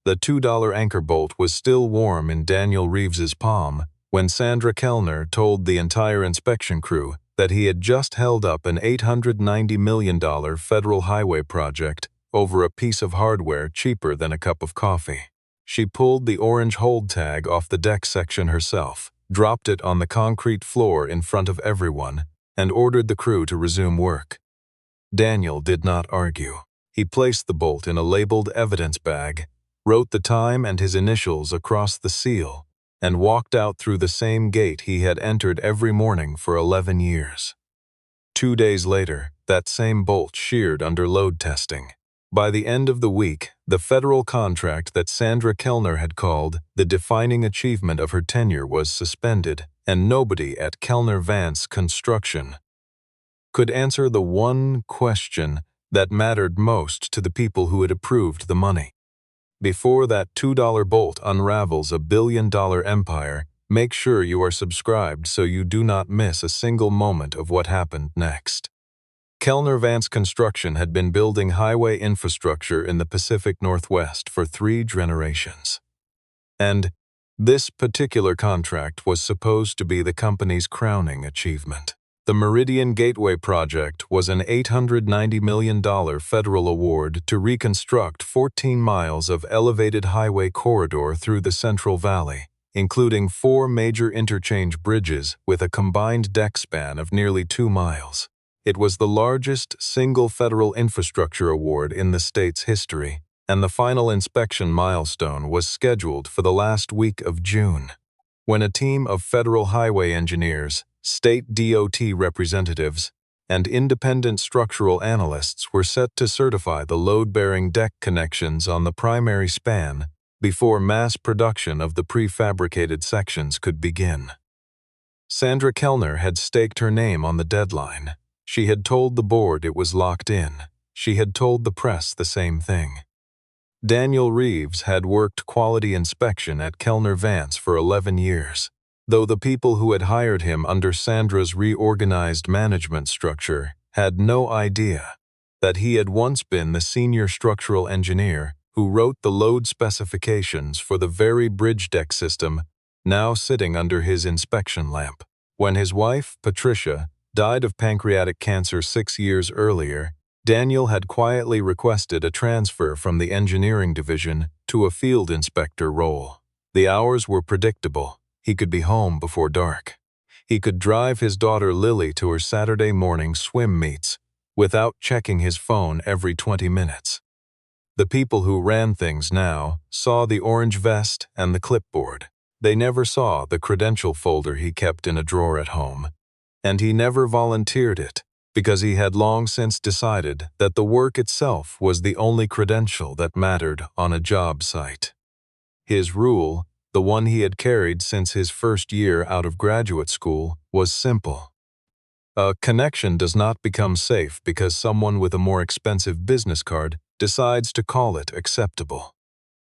The $2 anchor bolt was still warm in Daniel Reeves's palm when Sandra Kellner told the entire inspection crew that he had just held up an $890 million federal highway project over a piece of hardware cheaper than a cup of coffee. She pulled the orange hold tag off the deck section herself, dropped it on the concrete floor in front of everyone, and ordered the crew to resume work. Daniel did not argue. He placed the bolt in a labeled evidence bag, wrote the time and his initials across the seal, and walked out through the same gate he had entered every morning for 11 years. 2 days later, that same bolt sheared under load testing. By the end of the week, the federal contract that Sandra Kellner had called the defining achievement of her tenure was suspended, and nobody at Kellner Vance Construction could answer the one question that mattered most to the people who had approved the money. Before that $2 bolt unravels a billion-dollar empire, make sure you are subscribed so you do not miss a single moment of what happened next. Kellner Vance Construction had been building highway infrastructure in the Pacific Northwest for 3 generations. And this particular contract was supposed to be the company's crowning achievement. The Meridian Gateway Project was an $890 million federal award to reconstruct 14 miles of elevated highway corridor through the Central Valley, including 4 major interchange bridges with a combined deck span of nearly 2 miles. It was the largest single federal infrastructure award in the state's history, and the final inspection milestone was scheduled for the last week of June, when a team of federal highway engineers, state DOT representatives, and independent structural analysts were set to certify the load-bearing deck connections on the primary span before mass production of the prefabricated sections could begin. Sandra Kellner had staked her name on the deadline. She had told the board it was locked in. She had told the press the same thing. Daniel Reeves had worked quality inspection at Kellner Vance for 11 years. Though the people who had hired him under Sandra's reorganized management structure had no idea that he had once been the senior structural engineer who wrote the load specifications for the very bridge deck system now sitting under his inspection lamp. When his wife, Patricia, died of pancreatic cancer 6 years earlier, Daniel had quietly requested a transfer from the engineering division to a field inspector role. The hours were predictable. He could be home before dark. He could drive his daughter Lily to her Saturday morning swim meets without checking his phone every 20 minutes. The people who ran things now saw the orange vest and the clipboard. They never saw the credential folder he kept in a drawer at home. And he never volunteered it because he had long since decided that the work itself was the only credential that mattered on a job site. His rule, the one he had carried since his first year out of graduate school, was simple. A connection does not become safe because someone with a more expensive business card decides to call it acceptable.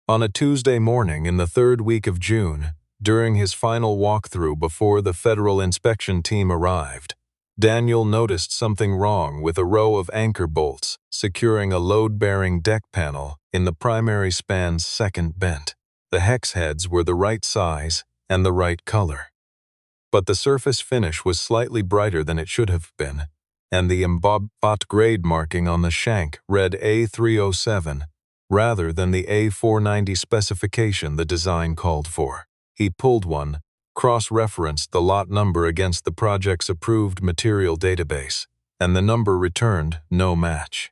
On a Tuesday morning in the 3rd week of June, during his final walkthrough before the federal inspection team arrived, Daniel noticed something wrong with a row of anchor bolts securing a load-bearing deck panel in the primary span's second bent. The hex heads were the right size and the right color. But the surface finish was slightly brighter than it should have been, and the embossed grade marking on the shank read A307 rather than the A490 specification the design called for. He pulled one, cross-referenced the lot number against the project's approved material database, and the number returned no match.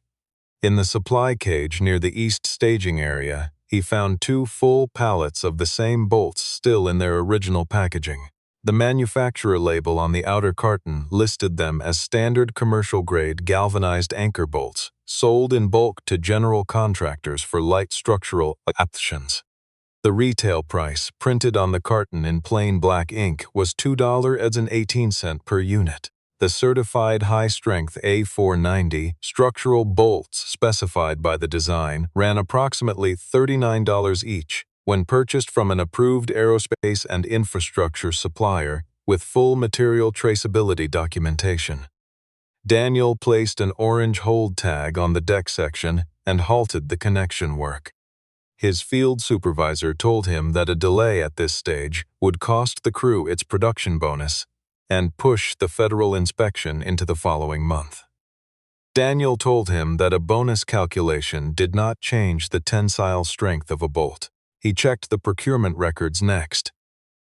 In the supply cage near the east staging area, he found 2 full pallets of the same bolts still in their original packaging. The manufacturer label on the outer carton listed them as standard commercial-grade galvanized anchor bolts, sold in bulk to general contractors for light structural applications. The retail price, printed on the carton in plain black ink, was $2.18 per unit. The certified high-strength A490 structural bolts specified by the design ran approximately $39 each when purchased from an approved aerospace and infrastructure supplier with full material traceability documentation. Daniel placed an orange hold tag on the deck section and halted the connection work. His field supervisor told him that a delay at this stage would cost the crew its production bonus and push the federal inspection into the following month. Daniel told him that a bonus calculation did not change the tensile strength of a bolt. He checked the procurement records next,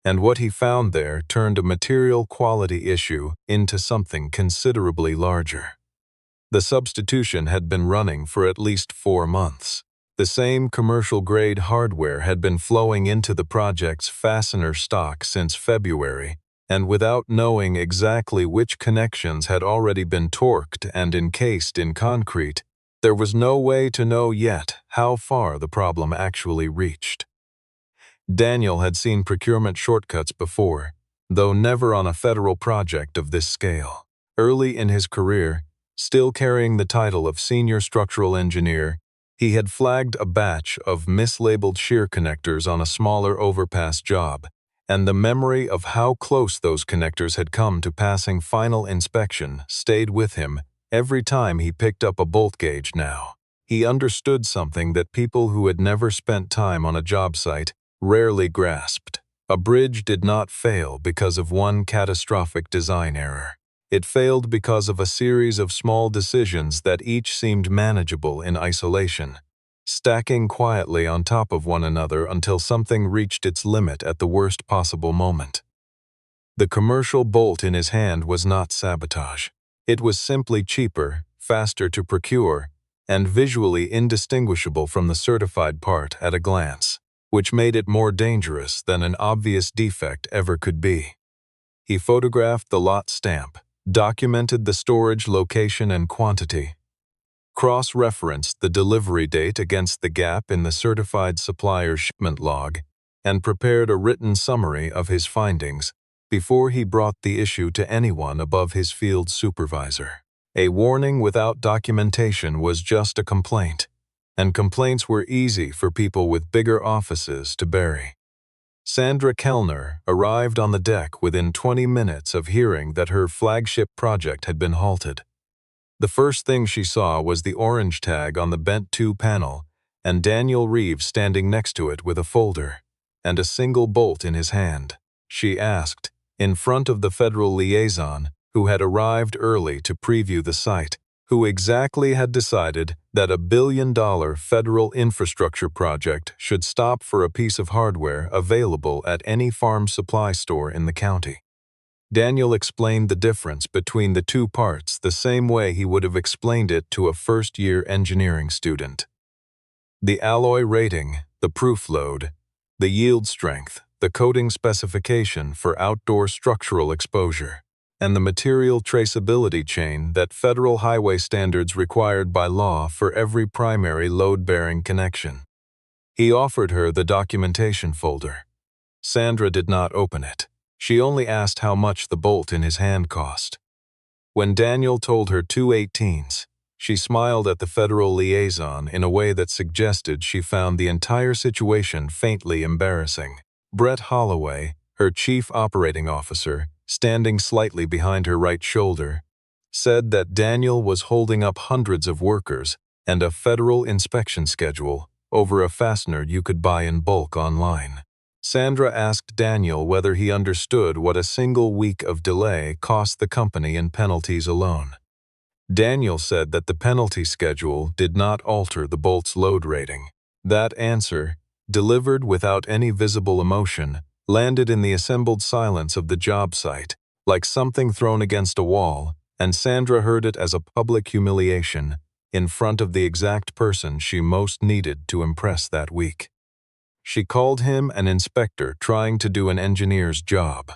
and what he found there turned a material quality issue into something considerably larger. The substitution had been running for at least 4 months. The same commercial-grade hardware had been flowing into the project's fastener stock since February, and without knowing exactly which connections had already been torqued and encased in concrete, there was no way to know yet how far the problem actually reached. Daniel had seen procurement shortcuts before, though never on a federal project of this scale. Early in his career, still carrying the title of senior structural engineer, he had flagged a batch of mislabeled shear connectors on a smaller overpass job, and the memory of how close those connectors had come to passing final inspection stayed with him every time he picked up a bolt gauge now. He understood something that people who had never spent time on a job site rarely grasped. A bridge did not fail because of one catastrophic design error. It failed because of a series of small decisions that each seemed manageable in isolation, stacking quietly on top of one another until something reached its limit at the worst possible moment. The commercial bolt in his hand was not sabotage. It was simply cheaper, faster to procure, and visually indistinguishable from the certified part at a glance, which made it more dangerous than an obvious defect ever could be. He photographed the lot stamp, documented the storage location and quantity, cross-referenced the delivery date against the gap in the certified supplier's shipment log, and prepared a written summary of his findings before he brought the issue to anyone above his field supervisor. A warning without documentation was just a complaint, and complaints were easy for people with bigger offices to bury. Sandra Kellner arrived on the deck within 20 minutes of hearing that her flagship project had been halted. The first thing she saw was the orange tag on the bent 2 panel and Daniel Reeves standing next to it with a folder and a single bolt in his hand. She asked, in front of the federal liaison, who had arrived early to preview the site, who exactly had decided that a billion-dollar federal infrastructure project should stop for a piece of hardware available at any farm supply store in the county. Daniel explained the difference between the two parts the same way he would have explained it to a first-year engineering student. The alloy rating, the proof load, the yield strength, the coating specification for outdoor structural exposure, and the material traceability chain that federal highway standards required by law for every primary load-bearing connection. He offered her the documentation folder. Sandra did not open it. She only asked how much the bolt in his hand cost. When Daniel told her 2/18, she smiled at the federal liaison in a way that suggested she found the entire situation faintly embarrassing. Brett Holloway, her chief operating officer, standing slightly behind her right shoulder, said that Daniel was holding up hundreds of workers and a federal inspection schedule over a fastener you could buy in bulk online. Sandra asked Daniel whether he understood what a single week of delay cost the company in penalties alone. Daniel said that the penalty schedule did not alter the bolt's load rating. That answer, delivered without any visible emotion, landed in the assembled silence of the job site, like something thrown against a wall, and Sandra heard it as a public humiliation in front of the exact person she most needed to impress that week. She called him an inspector trying to do an engineer's job.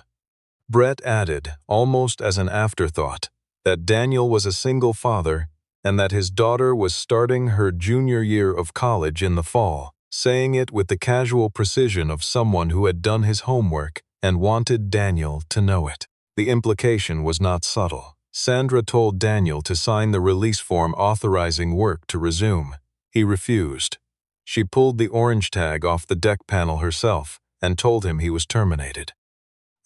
Brett added, almost as an afterthought, that Daniel was a single father and that his daughter was starting her junior year of college in the fall, saying it with the casual precision of someone who had done his homework and wanted Daniel to know it. The implication was not subtle. Sandra told Daniel to sign the release form authorizing work to resume. He refused. She pulled the orange tag off the deck panel herself and told him he was terminated.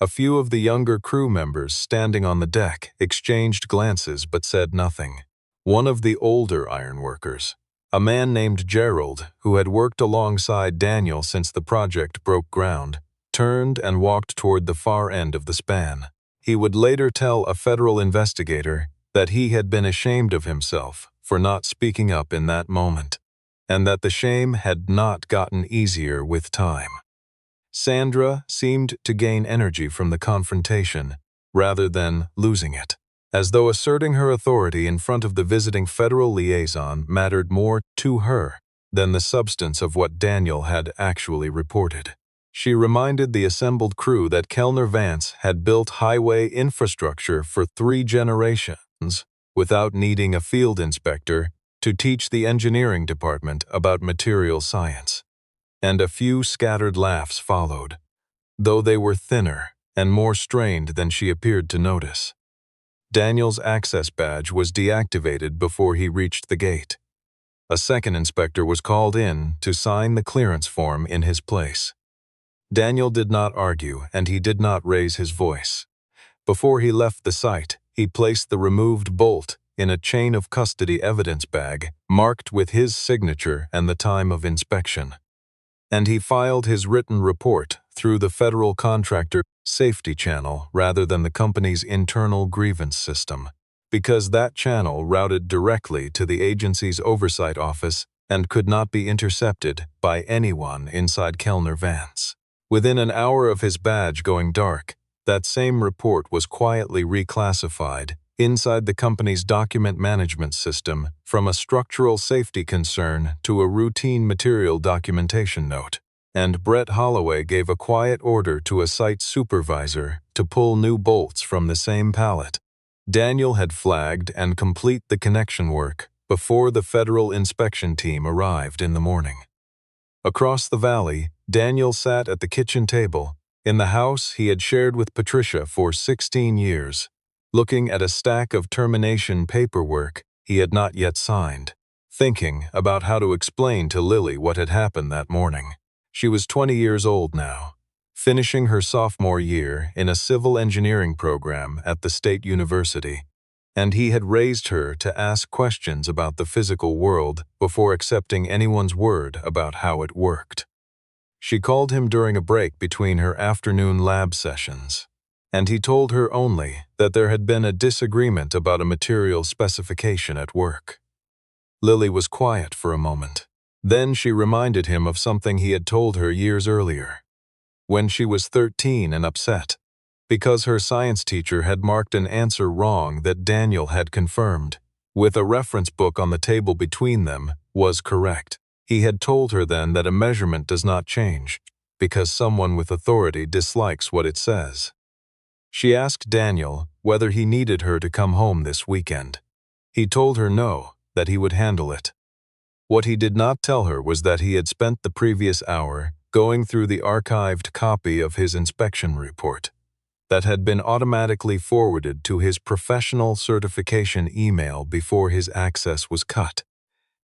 A few of the younger crew members standing on the deck exchanged glances but said nothing. One of the older ironworkers, A man named Gerald, who had worked alongside Daniel since the project broke ground, turned and walked toward the far end of the span. He would later tell a federal investigator that he had been ashamed of himself for not speaking up in that moment, and that the shame had not gotten easier with time. Sandra seemed to gain energy from the confrontation rather than losing it, as though asserting her authority in front of the visiting federal liaison mattered more to her than the substance of what Daniel had actually reported. She reminded the assembled crew that Kellner Vance had built highway infrastructure for 3 generations without needing a field inspector to teach the engineering department about material science. And a few scattered laughs followed, though they were thinner and more strained than she appeared to notice. Daniel's access badge was deactivated before he reached the gate. A second inspector was called in to sign the clearance form in his place. Daniel did not argue, and he did not raise his voice. Before he left the site, he placed the removed bolt in a chain of custody evidence bag marked with his signature and the time of inspection. And he filed his written report through the federal contractor safety channel rather than the company's internal grievance system, because that channel routed directly to the agency's oversight office and could not be intercepted by anyone inside Kellner Vance. Within an hour of his badge going dark, that same report was quietly reclassified inside the company's document management system from a structural safety concern to a routine material documentation note, and Brett Holloway gave a quiet order to a site supervisor to pull new bolts from the same pallet. Daniel had flagged and complete the connection work before the federal inspection team arrived in the morning. Across the valley, Daniel sat at the kitchen table in the house he had shared with Patricia for 16 years, looking at a stack of termination paperwork he had not yet signed, thinking about how to explain to Lily what had happened that morning. She was 20 years old now, finishing her sophomore year in a civil engineering program at the state university, and he had raised her to ask questions about the physical world before accepting anyone's word about how it worked. She called him during a break between her afternoon lab sessions, and he told her only that there had been a disagreement about a material specification at work. Lily was quiet for a moment. Then she reminded him of something he had told her years earlier, when she was 13 and upset, because her science teacher had marked an answer wrong that Daniel had confirmed, with a reference book on the table between them, was correct. He had told her then that a measurement does not change, because someone with authority dislikes what it says. She asked Daniel whether he needed her to come home this weekend. He told her no, that he would handle it. What he did not tell her was that he had spent the previous hour going through the archived copy of his inspection report that had been automatically forwarded to his professional certification email before his access was cut,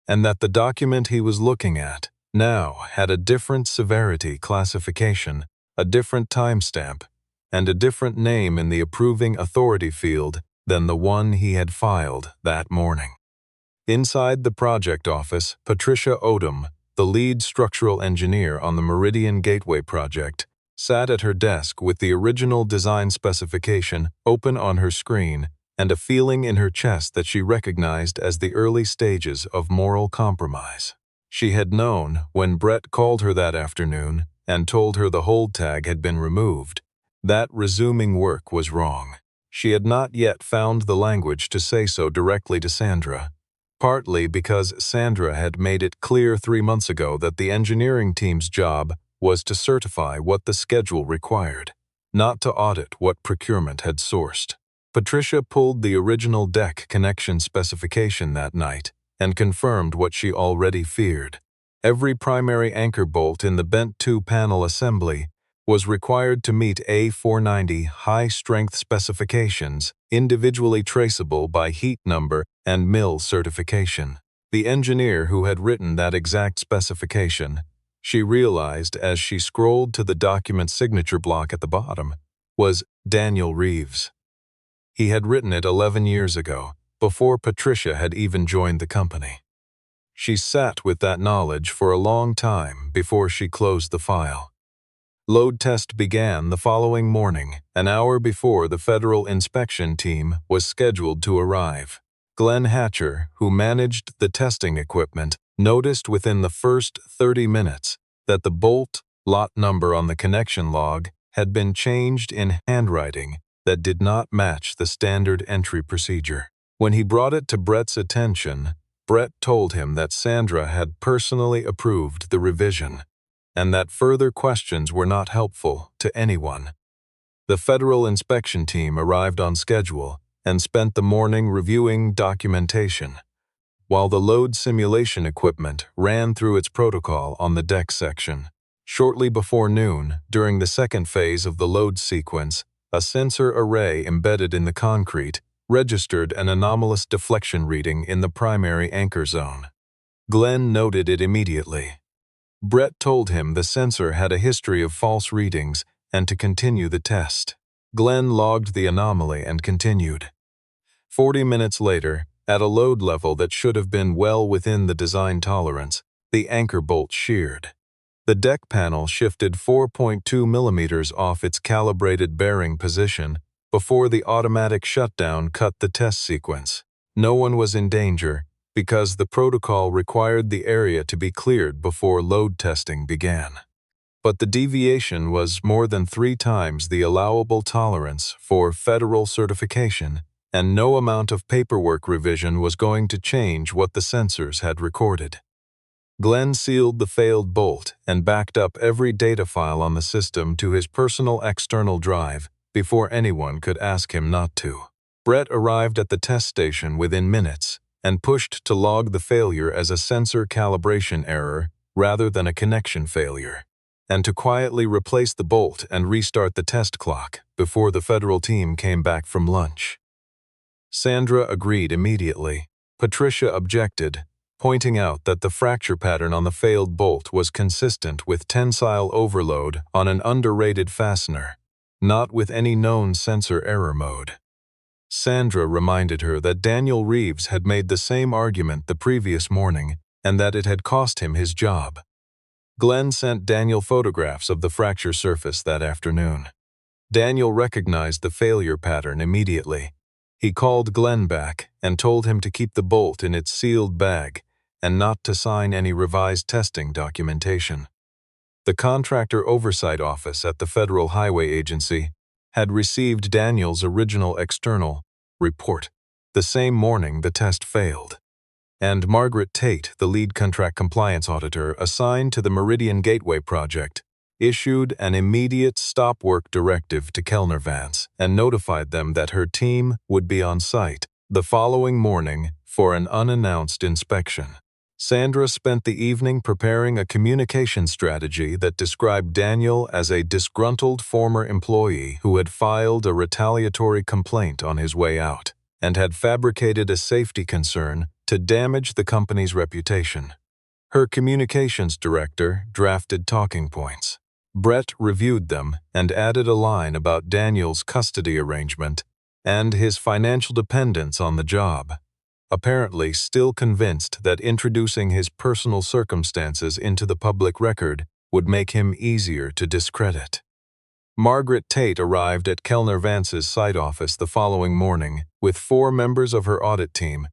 and that the document he was looking at now had a different severity classification, a different timestamp, and a different name in the approving authority field than the one he had filed that morning. Inside the project office, Patricia Odom, the lead structural engineer on the Meridian Gateway project, sat at her desk with the original design specification open on her screen and a feeling in her chest that she recognized as the early stages of moral compromise. She had known when Brett called her that afternoon and told her the hold tag had been removed, that resuming work was wrong. She had not yet found the language to say so directly to Sandra, partly because Sandra had made it clear 3 months ago that the engineering team's job was to certify what the schedule required, not to audit what procurement had sourced. Patricia pulled the original deck connection specification that night and confirmed what she already feared. Every primary anchor bolt in the bent 2-panel assembly was required to meet A490 high-strength specifications, individually traceable by heat number and mill certification. The engineer who had written that exact specification, she realized as she scrolled to the document signature block at the bottom, was Daniel Reeves. He had written it 11 years ago, before Patricia had even joined the company. She sat with that knowledge for a long time before she closed the file. Load test began the following morning, an hour before the federal inspection team was scheduled to arrive. Glenn Hatcher, who managed the testing equipment, noticed within the first 30 minutes that the bolt lot number on the connection log had been changed in handwriting that did not match the standard entry procedure. When he brought it to Brett's attention, Brett told him that Sandra had personally approved the revision, and that further questions were not helpful to anyone. The federal inspection team arrived on schedule and spent the morning reviewing documentation, while the load simulation equipment ran through its protocol on the deck section. Shortly before noon, during the second phase of the load sequence, a sensor array embedded in the concrete registered an anomalous deflection reading in the primary anchor zone. Glenn noted it immediately. Brett told him the sensor had a history of false readings and to continue the test. Glenn logged the anomaly and continued. 40 minutes later, at a load level that should have been well within the design tolerance, the anchor bolt sheared. The deck panel shifted 4.2 millimeters off its calibrated bearing position before the automatic shutdown cut the test sequence. No one was in danger because the protocol required the area to be cleared before load testing began. But the deviation was more than 3 times the allowable tolerance for federal certification, and no amount of paperwork revision was going to change what the sensors had recorded. Glenn sealed the failed bolt and backed up every data file on the system to his personal external drive before anyone could ask him not to. Brett arrived at the test station within minutes and pushed to log the failure as a sensor calibration error rather than a connection failure, and to quietly replace the bolt and restart the test clock before the federal team came back from lunch. Sandra agreed immediately. Patricia objected, pointing out that the fracture pattern on the failed bolt was consistent with tensile overload on an underrated fastener, not with any known sensor error mode. Sandra reminded her that Daniel Reeves had made the same argument the previous morning and that it had cost him his job. Glenn sent Daniel photographs of the fracture surface that afternoon. Daniel recognized the failure pattern immediately. He called Glenn back and told him to keep the bolt in its sealed bag and not to sign any revised testing documentation. The Contractor Oversight Office at the Federal Highway Agency had received Daniel's original external report the same morning the test failed, and Margaret Tate, the lead contract compliance auditor assigned to the Meridian Gateway project, issued an immediate stop work directive to Kellner Vance and notified them that her team would be on site the following morning for an unannounced inspection. Sandra spent the evening preparing a communication strategy that described Daniel as a disgruntled former employee who had filed a retaliatory complaint on his way out and had fabricated a safety concern to damage the company's reputation. Her communications director drafted talking points. Brett reviewed them and added a line about Daniel's custody arrangement and his financial dependence on the job, apparently still convinced that introducing his personal circumstances into the public record would make him easier to discredit. Margaret Tate arrived at Kellner Vance's site office the following morning with 4 members of her audit team,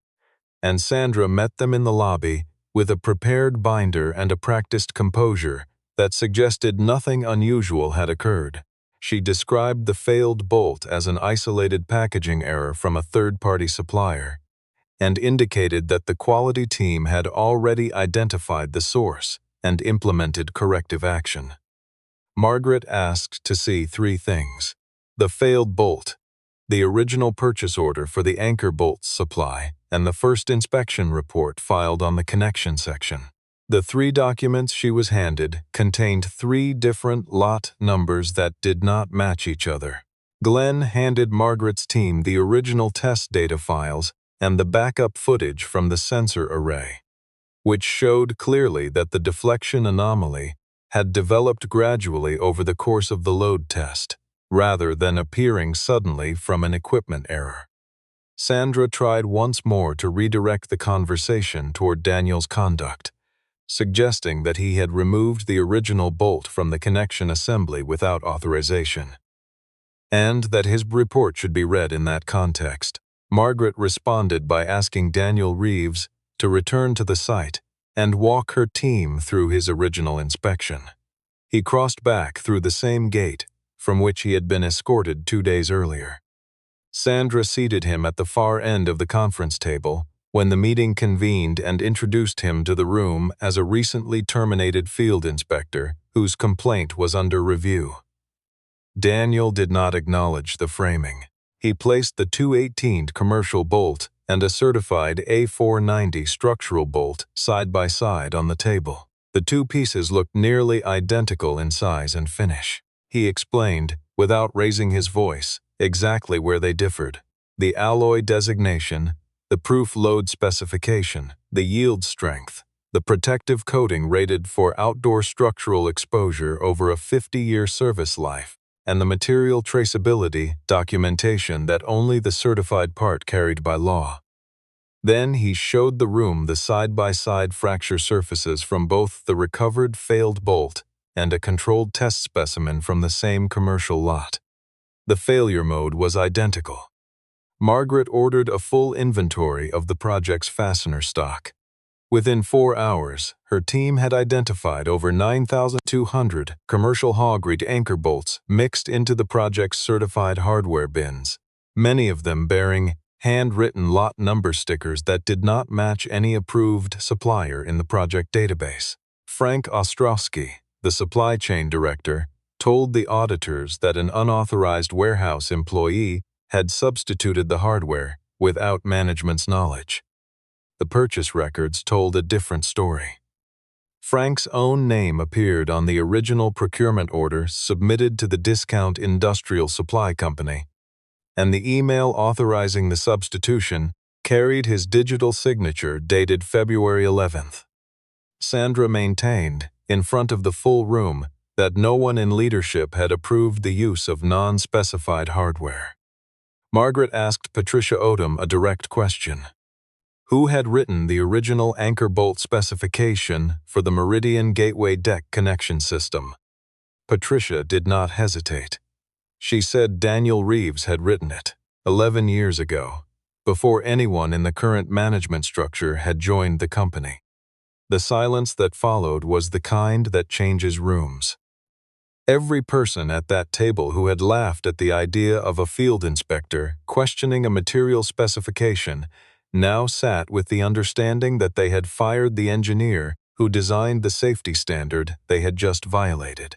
and Sandra met them in the lobby with a prepared binder and a practiced composure that suggested nothing unusual had occurred. She described the failed bolt as an isolated packaging error from a third-party supplier, and indicated that the quality team had already identified the source and implemented corrective action. Margaret asked to see 3 things: the failed bolt, the original purchase order for the anchor bolts supply, and the first inspection report filed on the connection section. The 3 documents she was handed contained 3 different lot numbers that did not match each other. Glenn handed Margaret's team the original test data files and the backup footage from the sensor array, which showed clearly that the deflection anomaly had developed gradually over the course of the load test, rather than appearing suddenly from an equipment error. Sandra tried once more to redirect the conversation toward Daniel's conduct, suggesting that he had removed the original bolt from the connection assembly without authorization, and that his report should be read in that context. Margaret responded by asking Daniel Reeves to return to the site and walk her team through his original inspection. He crossed back through the same gate from which he had been escorted 2 days earlier. Sandra seated him at the far end of the conference table when the meeting convened and introduced him to the room as a recently terminated field inspector whose complaint was under review. Daniel did not acknowledge the framing. He placed the 2/18 commercial bolt and a certified A490 structural bolt side by side on the table. The two pieces looked nearly identical in size and finish. He explained, without raising his voice, exactly where they differed: the alloy designation, the proof load specification, the yield strength, the protective coating rated for outdoor structural exposure over a 50-year service life, and the material traceability documentation that only the certified part carried by law. Then he showed the room the side-by-side fracture surfaces from both the recovered failed bolt and a controlled test specimen from the same commercial lot. The failure mode was identical. Margaret ordered a full inventory of the project's fastener stock. Within 4 hours, her team had identified over 9,200 commercial hog-reed anchor bolts mixed into the project's certified hardware bins, many of them bearing handwritten lot number stickers that did not match any approved supplier in the project database. Frank Ostrowski, the supply chain director, told the auditors that an unauthorized warehouse employee had substituted the hardware without management's knowledge. The purchase records told a different story. Frank's own name appeared on the original procurement order submitted to the Discount Industrial Supply Company, and the email authorizing the substitution carried his digital signature dated February 11th. Sandra maintained, in front of the full room, that no one in leadership had approved the use of non-specified hardware. Margaret asked Patricia Odom a direct question: who had written the original anchor bolt specification for the Meridian Gateway Deck connection system? Patricia did not hesitate. She said Daniel Reeves had written it 11 years ago, before anyone in the current management structure had joined the company. The silence that followed was the kind that changes rooms. Every person at that table who had laughed at the idea of a field inspector questioning a material specification now sat with the understanding that they had fired the engineer who designed the safety standard they had just violated.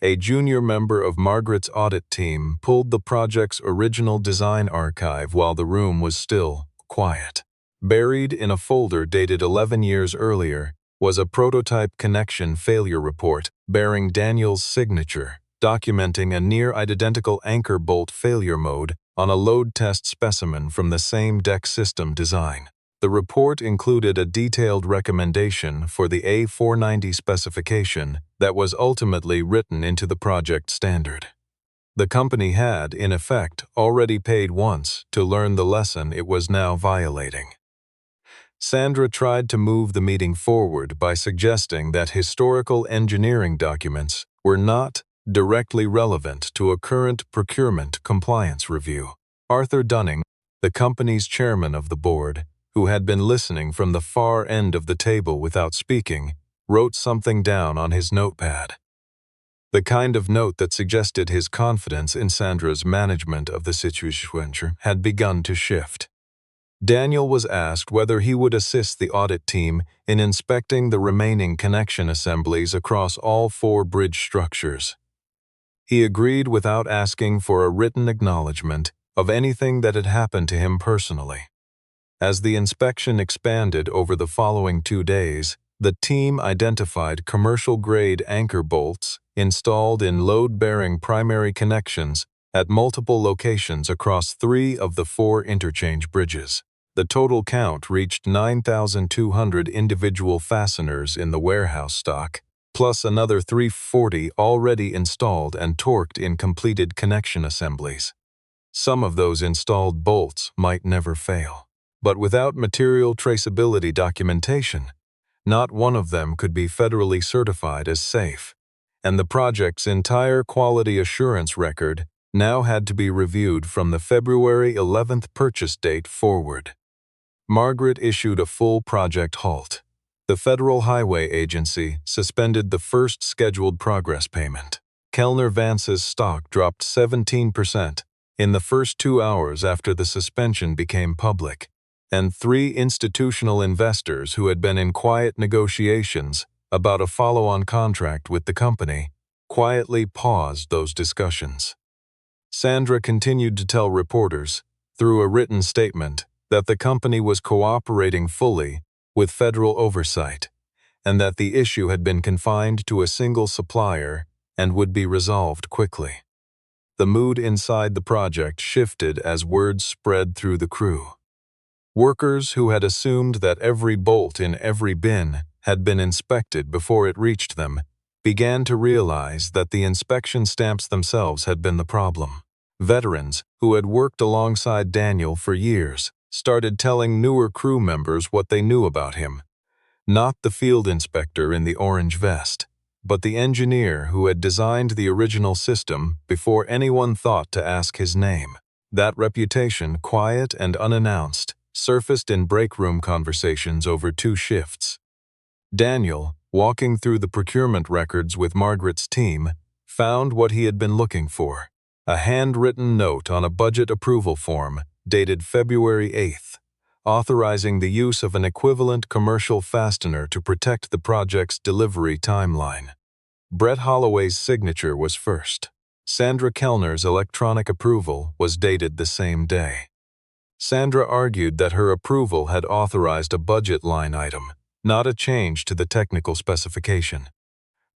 A junior member of Margaret's audit team pulled the project's original design archive while the room was still quiet. Buried in a folder dated 11 years earlier was a prototype connection failure report bearing Daniel's signature, documenting a near-identical anchor bolt failure mode on a load test specimen from the same deck system design. The report included a detailed recommendation for the A490 specification that was ultimately written into the project standard. The company had, in effect, already paid once to learn the lesson it was now violating. Sandra tried to move the meeting forward by suggesting that historical engineering documents were not directly relevant to a current procurement compliance review. Arthur Dunning, the company's chairman of the board, who had been listening from the far end of the table without speaking, wrote something down on his notepad. The kind of note that suggested his confidence in Sandra's management of the situation had begun to shift. Daniel was asked whether he would assist the audit team in inspecting the remaining connection assemblies across all 4 bridge structures. He agreed without asking for a written acknowledgement of anything that had happened to him personally. As the inspection expanded over the following 2 days, the team identified commercial-grade anchor bolts installed in load-bearing primary connections at multiple locations across 3 of the 4 interchange bridges. The total count reached 9,200 individual fasteners in the warehouse stock, plus another 340 already installed and torqued in completed connection assemblies. Some of those installed bolts might never fail. But without material traceability documentation, not one of them could be federally certified as safe, and the project's entire quality assurance record now had to be reviewed from the February 11th purchase date forward. Margaret issued a full project halt. The Federal Highway Agency suspended the first scheduled progress payment. Kellner Vance's stock dropped 17% in the first 2 hours after the suspension became public, and 3 institutional investors who had been in quiet negotiations about a follow-on contract with the company quietly paused those discussions. Sandra continued to tell reporters, through a written statement, that the company was cooperating fully with federal oversight, and that the issue had been confined to a single supplier and would be resolved quickly. The mood inside the project shifted as word spread through the crew. Workers who had assumed that every bolt in every bin had been inspected before it reached them began to realize that the inspection stamps themselves had been the problem. Veterans who had worked alongside Daniel for years started telling newer crew members what they knew about him. Not the field inspector in the orange vest, but the engineer who had designed the original system before anyone thought to ask his name. That reputation, quiet and unannounced, surfaced in break room conversations over 2 shifts. Daniel, walking through the procurement records with Margaret's team, found what he had been looking for: a handwritten note on a budget approval form dated February 8th, authorizing the use of an equivalent commercial fastener to protect the project's delivery timeline. Brett Holloway's signature was first. Sandra Kellner's electronic approval was dated the same day. Sandra argued that her approval had authorized a budget line item, not a change to the technical specification.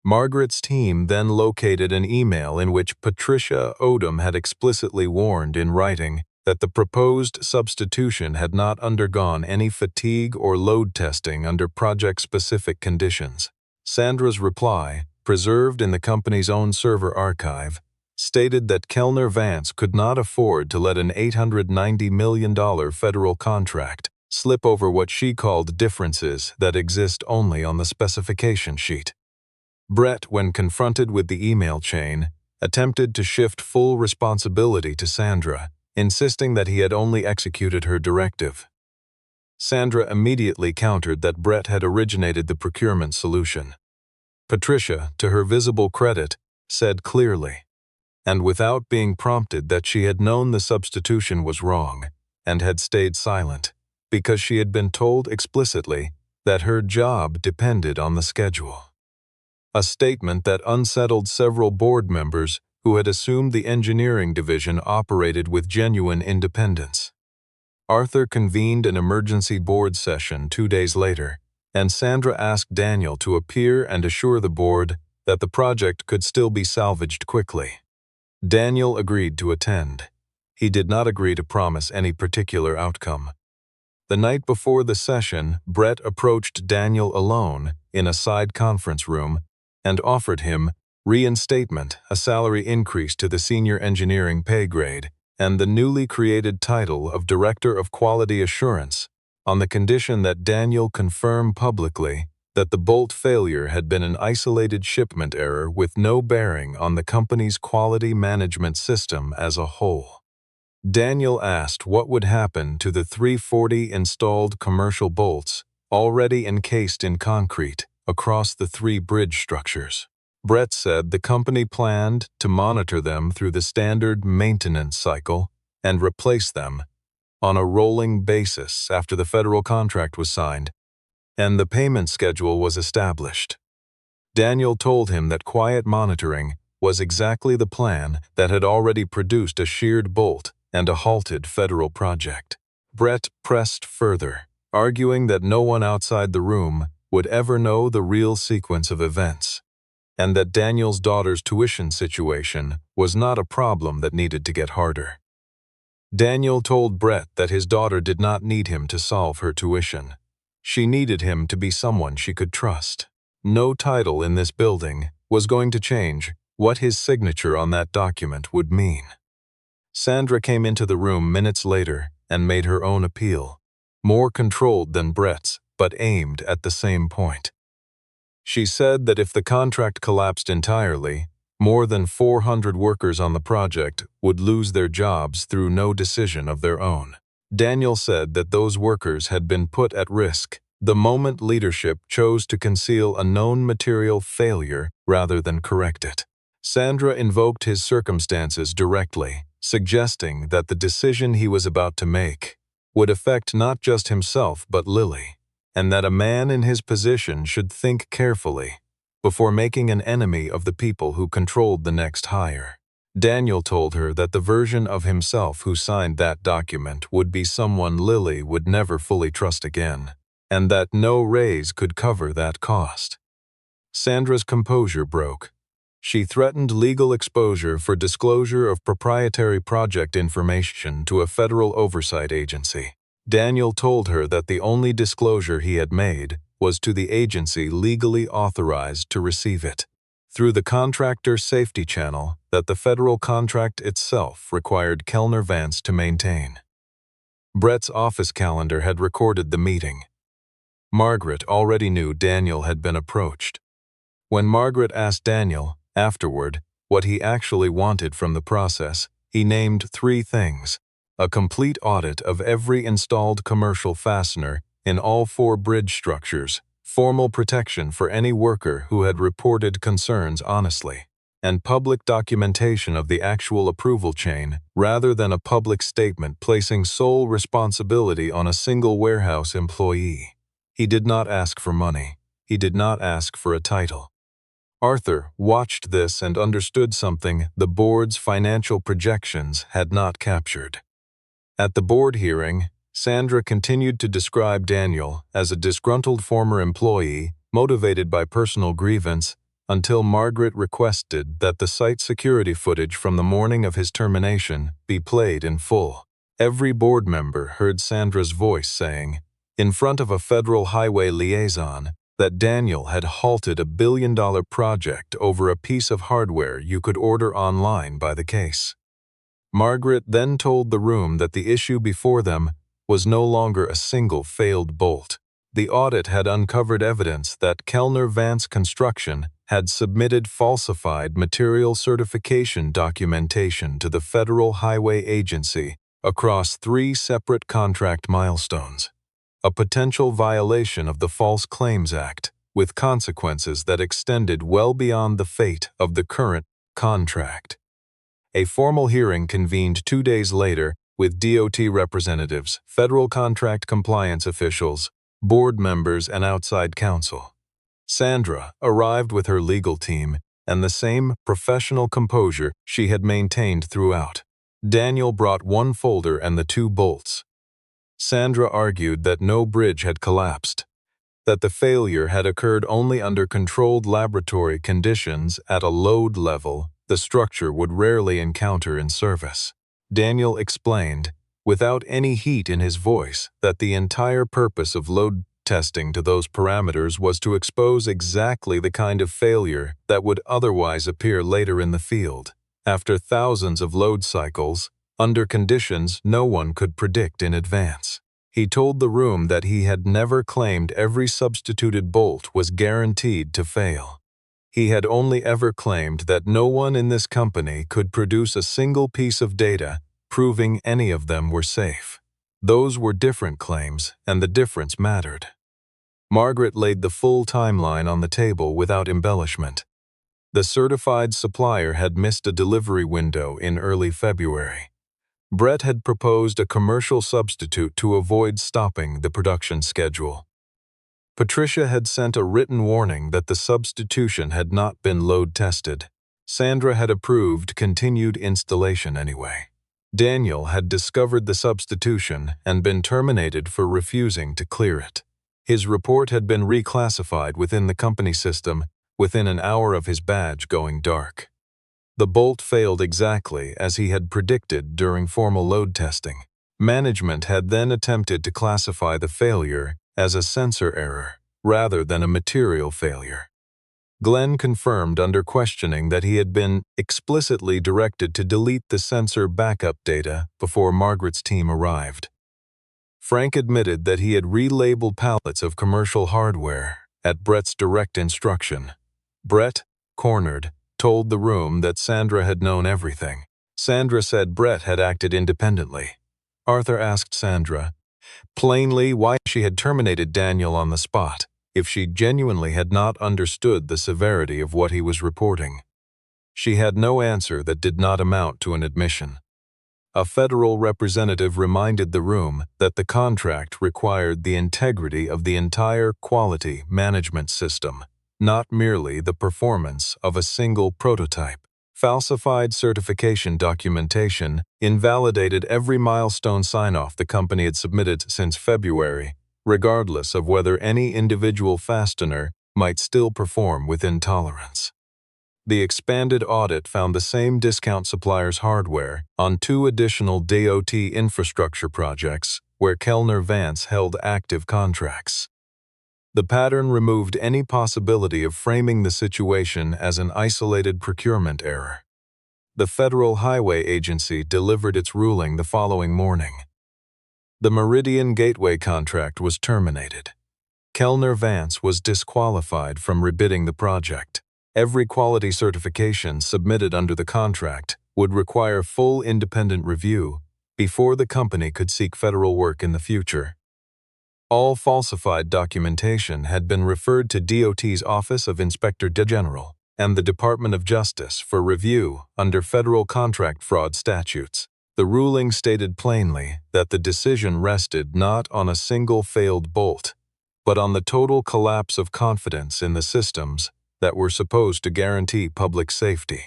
Margaret's team then located an email in which Patricia Odom had explicitly warned in writing that the proposed substitution had not undergone any fatigue or load testing under project-specific conditions. Sandra's reply, preserved in the company's own server archive, stated that Kellner Vance could not afford to let an $890 million federal contract slip over what she called differences that exist only on the specification sheet. Brett, when confronted with the email chain, attempted to shift full responsibility to Sandra, insisting that he had only executed her directive. Sandra immediately countered that Brett had originated the procurement solution. Patricia, to her visible credit, said clearly, and without being prompted, that she had known the substitution was wrong and had stayed silent because she had been told explicitly that her job depended on the schedule. A statement that unsettled several board members who had assumed the engineering division operated with genuine independence. Arthur convened an emergency board session 2 days later, and Sandra asked Daniel to appear and assure the board that the project could still be salvaged quickly. Daniel agreed to attend. He did not agree to promise any particular outcome. The night before the session, Brett approached Daniel alone in a side conference room and offered him reinstatement, a salary increase to the senior engineering pay grade, and the newly created title of Director of Quality Assurance, on the condition that Daniel confirm publicly that the bolt failure had been an isolated shipment error with no bearing on the company's quality management system as a whole. Daniel asked what would happen to the 340 installed commercial bolts already encased in concrete across the 3 bridge structures. Brett said the company planned to monitor them through the standard maintenance cycle and replace them on a rolling basis after the federal contract was signed and the payment schedule was established. Daniel told him that quiet monitoring was exactly the plan that had already produced a sheared bolt and a halted federal project. Brett pressed further, arguing that no one outside the room would ever know the real sequence of events, and that Daniel's daughter's tuition situation was not a problem that needed to get harder. Daniel told Brett that his daughter did not need him to solve her tuition. She needed him to be someone she could trust. No title in this building was going to change what his signature on that document would mean. Sandra came into the room minutes later and made her own appeal, more controlled than Brett's, but aimed at the same point. She said that if the contract collapsed entirely, more than 400 workers on the project would lose their jobs through no decision of their own. Daniel said that those workers had been put at risk the moment leadership chose to conceal a known material failure rather than correct it. Sandra invoked his circumstances directly, suggesting that the decision he was about to make would affect not just himself but Lily, and that a man in his position should think carefully before making an enemy of the people who controlled the next hire. Daniel told her that the version of himself who signed that document would be someone Lily would never fully trust again, and that no raise could cover that cost. Sandra's composure broke. She threatened legal exposure for disclosure of proprietary project information to a federal oversight agency. Daniel told her that the only disclosure he had made was to the agency legally authorized to receive it, through the contractor safety channel that the federal contract itself required Kellner Vance to maintain. Brett's office calendar had recorded the meeting. Margaret already knew Daniel had been approached. When Margaret asked Daniel, afterward, what he actually wanted from the process, he named 3 things: a complete audit of every installed commercial fastener in all 4 bridge structures, formal protection for any worker who had reported concerns honestly, and public documentation of the actual approval chain rather than a public statement placing sole responsibility on a single warehouse employee. He did not ask for money. He did not ask for a title. Arthur watched this and understood something the board's financial projections had not captured. At the board hearing, Sandra continued to describe Daniel as a disgruntled former employee motivated by personal grievance until Margaret requested that the site security footage from the morning of his termination be played in full. Every board member heard Sandra's voice saying, in front of a federal highway liaison, that Daniel had halted a billion-dollar project over a piece of hardware you could order online by the case. Margaret then told the room that the issue before them was no longer a single failed bolt. The audit had uncovered evidence that Kellner Vance Construction had submitted falsified material certification documentation to the Federal Highway Agency across 3 separate contract milestones, a potential violation of the False Claims Act, with consequences that extended well beyond the fate of the current contract. A formal hearing convened 2 days later with DOT representatives, federal contract compliance officials, board members, and outside counsel. Sandra arrived with her legal team and the same professional composure she had maintained throughout. Daniel brought 1 folder and the 2 bolts. Sandra argued that no bridge had collapsed, that the failure had occurred only under controlled laboratory conditions at a load level the structure would rarely encounter in service. Daniel explained, without any heat in his voice, that the entire purpose of load testing to those parameters was to expose exactly the kind of failure that would otherwise appear later in the field, after thousands of load cycles, under conditions no one could predict in advance. He told the room that he had never claimed every substituted bolt was guaranteed to fail. He had only ever claimed that no one in this company could produce a single piece of data proving any of them were safe. Those were different claims, and the difference mattered. Margaret laid the full timeline on the table without embellishment. The certified supplier had missed a delivery window in early February. Brett had proposed a commercial substitute to avoid stopping the production schedule. Patricia had sent a written warning that the substitution had not been load tested. Sandra had approved continued installation anyway. Daniel had discovered the substitution and been terminated for refusing to clear it. His report had been reclassified within the company system within an hour of his badge going dark. The bolt failed exactly as he had predicted during formal load testing. Management had then attempted to classify the failure as a sensor error rather than a material failure. Glenn confirmed under questioning that he had been explicitly directed to delete the sensor backup data before Margaret's team arrived. Frank admitted that he had relabeled pallets of commercial hardware at Brett's direct instruction. Brett, cornered, told the room that Sandra had known everything. Sandra said Brett had acted independently. Arthur asked Sandra, plainly, why she had terminated Daniel on the spot, if she genuinely had not understood the severity of what he was reporting. She had no answer that did not amount to an admission. A federal representative reminded the room that the contract required the integrity of the entire quality management system, not merely the performance of a single prototype. Falsified certification documentation invalidated every milestone sign-off the company had submitted since February, regardless of whether any individual fastener might still perform within tolerance. The expanded audit found the same discount supplier's hardware on 2 additional DOT infrastructure projects where Kellner Vance held active contracts. The pattern removed any possibility of framing the situation as an isolated procurement error. The Federal Highway Agency delivered its ruling the following morning. The Meridian Gateway contract was terminated. Kellner Vance was disqualified from rebidding the project. Every quality certification submitted under the contract would require full independent review before the company could seek federal work in the future. All falsified documentation had been referred to DOT's Office of Inspector General and the Department of Justice for review under federal contract fraud statutes. The ruling stated plainly that the decision rested not on a single failed bolt, but on the total collapse of confidence in the systems that were supposed to guarantee public safety.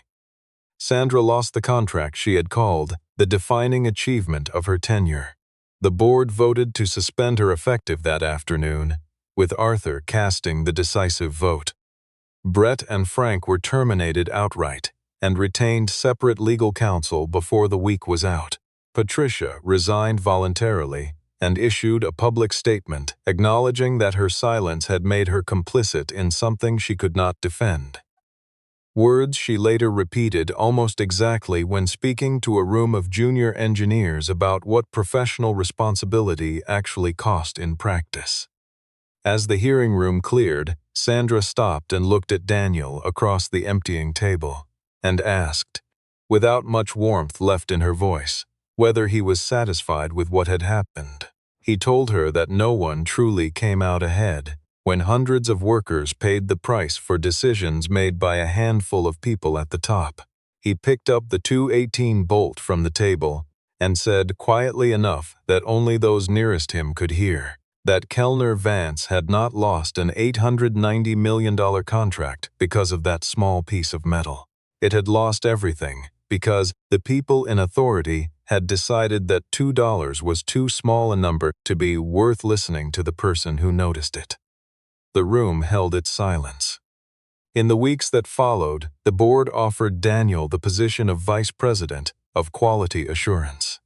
Sandra lost the contract she had called the defining achievement of her tenure. The board voted to suspend her effective that afternoon, with Arthur casting the decisive vote. Brett and Frank were terminated outright and retained separate legal counsel before the week was out. Patricia resigned voluntarily and issued a public statement acknowledging that her silence had made her complicit in something she could not defend. Words she later repeated almost exactly when speaking to a room of junior engineers about what professional responsibility actually cost in practice. As the hearing room cleared, Sandra stopped and looked at Daniel across the emptying table and asked, without much warmth left in her voice, whether he was satisfied with what had happened. He told her that no one truly came out ahead when hundreds of workers paid the price for decisions made by a handful of people at the top. He picked up the .218 bolt from the table and said quietly enough that only those nearest him could hear, that Kellner Vance had not lost an $890 million contract because of that small piece of metal. It had lost everything because the people in authority had decided that $2 was too small a number to be worth listening to the person who noticed it. The room held its silence. In the weeks that followed, the board offered Daniel the position of vice president of quality assurance.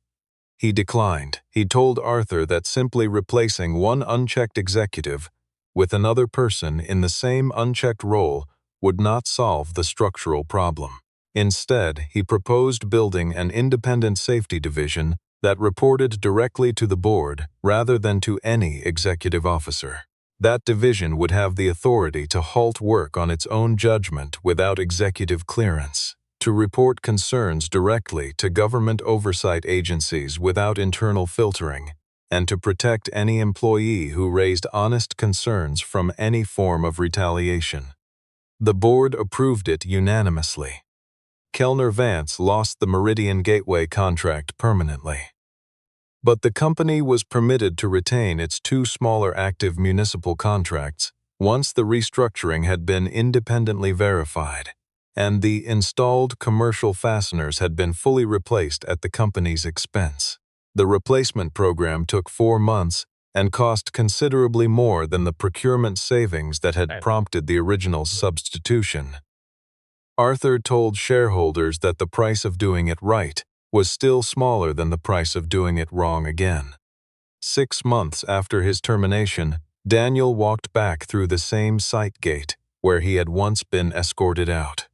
He declined. He told Arthur that simply replacing one unchecked executive with another person in the same unchecked role would not solve the structural problem. Instead, he proposed building an independent safety division that reported directly to the board rather than to any executive officer. That division would have the authority to halt work on its own judgment without executive clearance, to report concerns directly to government oversight agencies without internal filtering, and to protect any employee who raised honest concerns from any form of retaliation. The board approved it unanimously. Kellner Vance lost the Meridian Gateway contract permanently. But the company was permitted to retain its 2 smaller active municipal contracts once the restructuring had been independently verified, and the installed commercial fasteners had been fully replaced at the company's expense. The replacement program took 4 months and cost considerably more than the procurement savings that had prompted the original substitution. Arthur told shareholders that the price of doing it right was still smaller than the price of doing it wrong again. 6 months after his termination, Daniel walked back through the same site gate where he had once been escorted out.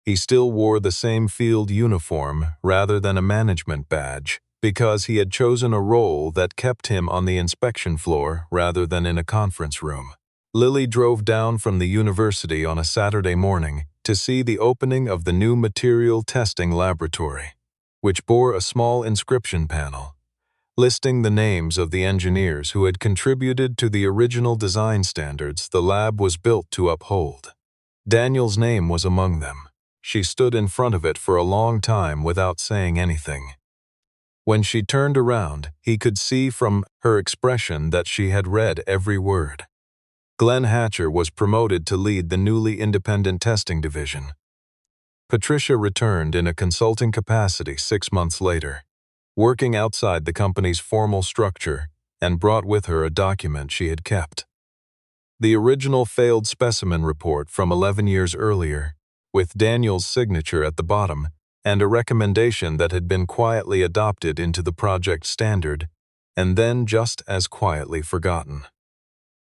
He still wore the same field uniform rather than a management badge because he had chosen a role that kept him on the inspection floor rather than in a conference room. Lily drove down from the university on a Saturday morning to see the opening of the new material testing laboratory, which bore a small inscription panel listing the names of the engineers who had contributed to the original design standards the lab was built to uphold. Daniel's name was among them. She stood in front of it for a long time without saying anything. When she turned around, he could see from her expression that she had read every word. Glenn Hatcher was promoted to lead the newly independent testing division. Patricia returned in a consulting capacity 6 months later, working outside the company's formal structure, and brought with her a document she had kept. The original failed specimen report from 11 years earlier, with Daniel's signature at the bottom, and a recommendation that had been quietly adopted into the project standard, and then just as quietly forgotten.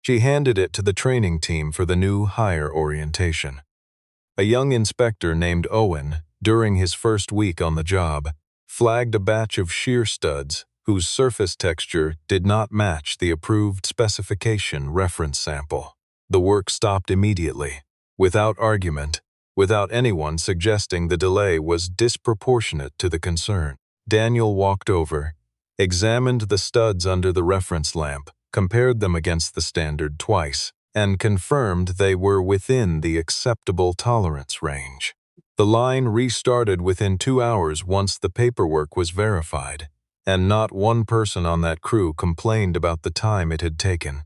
She handed it to the training team for the new hire orientation. A young inspector named Owen, during his first week on the job, flagged a batch of shear studs whose surface texture did not match the approved specification reference sample. The work stopped immediately, without argument, without anyone suggesting the delay was disproportionate to the concern. Daniel walked over, examined the studs under the reference lamp, compared them against the standard twice, and confirmed they were within the acceptable tolerance range. The line restarted within 2 hours once the paperwork was verified, and not one person on that crew complained about the time it had taken.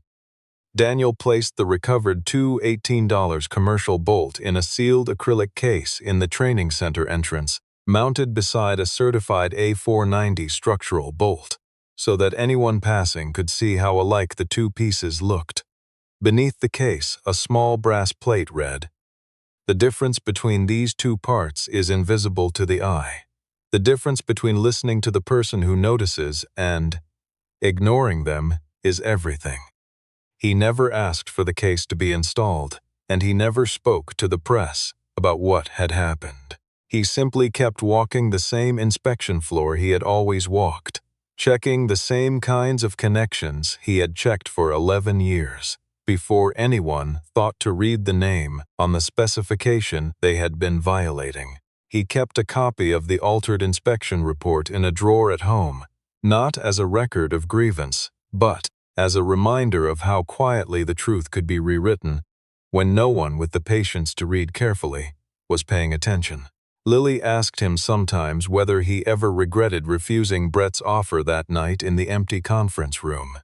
Daniel placed the recovered two $18 commercial bolt in a sealed acrylic case in the training center entrance, mounted beside a certified A490 structural bolt, so that anyone passing could see how alike the two pieces looked. Beneath the case, a small brass plate read, "The difference between these two parts is invisible to the eye. The difference between listening to the person who notices and ignoring them is everything." He never asked for the case to be installed, and he never spoke to the press about what had happened. He simply kept walking the same inspection floor he had always walked, checking the same kinds of connections he had checked for 11 years. Before anyone thought to read the name on the specification they had been violating. He kept a copy of the altered inspection report in a drawer at home, not as a record of grievance, but as a reminder of how quietly the truth could be rewritten when no one with the patience to read carefully was paying attention. Lily asked him sometimes whether he ever regretted refusing Brett's offer that night in the empty conference room.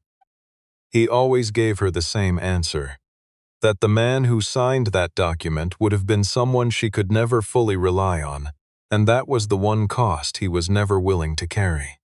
He always gave her the same answer, that the man who signed that document would have been someone she could never fully rely on, and that was the one cost he was never willing to carry.